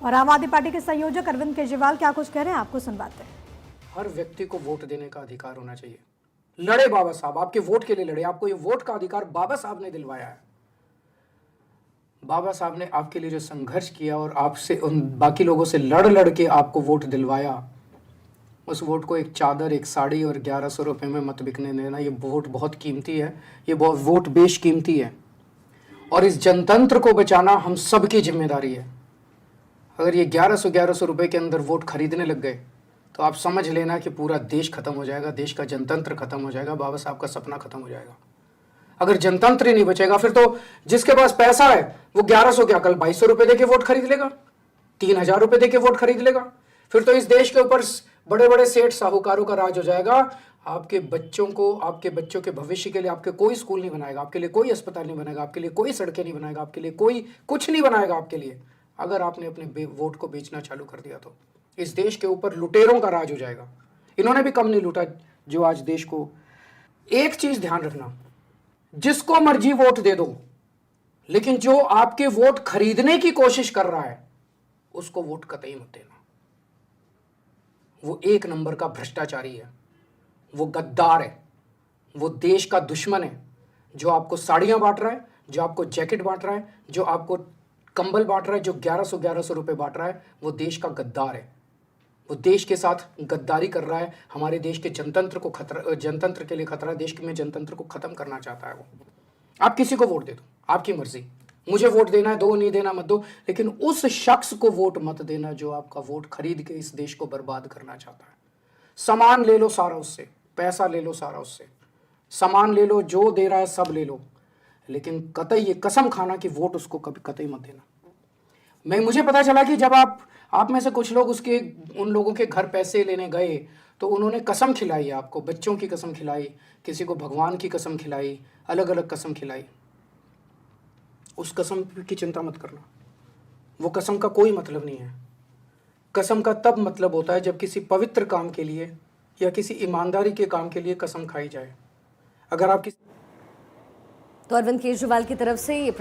और आम आदमी पार्टी के संयोजक अरविंद केजरीवाल क्या कुछ कह रहे हैं, आपको सुनवाते हैं। हर व्यक्ति को वोट देने का अधिकार होना चाहिए। लड़े बाबा साहब, आपके वोट के लिए लड़े। आपको ये वोट का अधिकार बाबा साहब ने दिलवाया है। बाबा साहब ने आपके लिए जो संघर्ष किया और आपसे उन बाकी लोगों से लड़ लड़ के आपको वोट दिलवाया, उस वोट को एक चादर, एक साड़ी और 1100 रुपये में मत बिकने देना। ये वोट बहुत कीमती है, ये वोट बेशकीमती है और इस जनतंत्र को बचाना हम सबकी जिम्मेदारी है। अगर ये 1100 रुपये के अंदर वोट खरीदने लग गए तो आप समझ लेना कि पूरा देश खत्म हो जाएगा, देश का जनतंत्र खत्म हो जाएगा, बाबा साहब का सपना खत्म हो जाएगा। अगर जनतंत्र ही नहीं बचेगा फिर तो जिसके पास पैसा है वो 1100 क्या कल 2200 रुपये देके वोट खरीद लेगा, 3000 रुपये देके वोट खरीद लेगा। फिर तो इस देश के ऊपर बड़े बड़े सेठ साहूकारों का राज हो जाएगा। आपके बच्चों को, आपके बच्चों के भविष्य के लिए आपके कोई स्कूल नहीं बनाएगा, आपके लिए कोई अस्पताल नहीं बनाएगा, आपके लिए कोई सड़कें नहीं बनाएगा, आपके लिए कोई कुछ नहीं बनाएगा आपके लिए। अगर आपने अपने वोट को बेचना चालू कर दिया तो इस देश के ऊपर लुटेरों का राज हो जाएगा। इन्होंने भी कम नहीं लूटा जो आज देश को। एक चीज ध्यान रखना, जिसको मर्जी वोट दे दो, लेकिन जो आपके वोट खरीदने की कोशिश कर रहा है उसको वोट कतई मत देना। वो एक नंबर का भ्रष्टाचारी है, वो गद्दार है, वो देश का दुश्मन है। जो आपको साड़ियां बांट रहा है, जो आपको जैकेट बांट रहा है, जो आपको कंबल बांट रहा है, जो 1100 रुपए बांट रहा है, वो देश का गद्दार है। वो देश के साथ गद्दारी कर रहा है। हमारे देश के जनतंत्र को खतरा, जनतंत्र के लिए खतरा, देश में जनतंत्र को खत्म करना चाहता है वो। आप किसी को वोट दे दो, आपकी मर्जी। मुझे वोट देना है दो, नहीं देना मत दो, लेकिन उस शख्स को वोट मत देना जो आपका वोट खरीद के इस देश को बर्बाद करना चाहता है। सामान ले लो सारा उससे, पैसा ले लो सारा उससे, सामान ले लो, जो दे रहा है सब ले लो, लेकिन कतई ये कसम खाना कि वोट उसको कभी कतई मत देना। मुझे पता चला कि जब आप में से कुछ लोग उन लोगों के घर पैसे लेने गए तो उन्होंने कसम खिलाई आपको, बच्चों की कसम खिलाई, किसी को भगवान की कसम खिलाई, अलग अलग कसम खिलाई। उस कसम की चिंता मत करना, वो कसम का कोई मतलब नहीं है। कसम का तब मतलब होता है जब किसी पवित्र काम के लिए या किसी ईमानदारी के काम के लिए कसम खाई जाए। अगर आप तो अरविंद केजरीवाल की तरफ से ये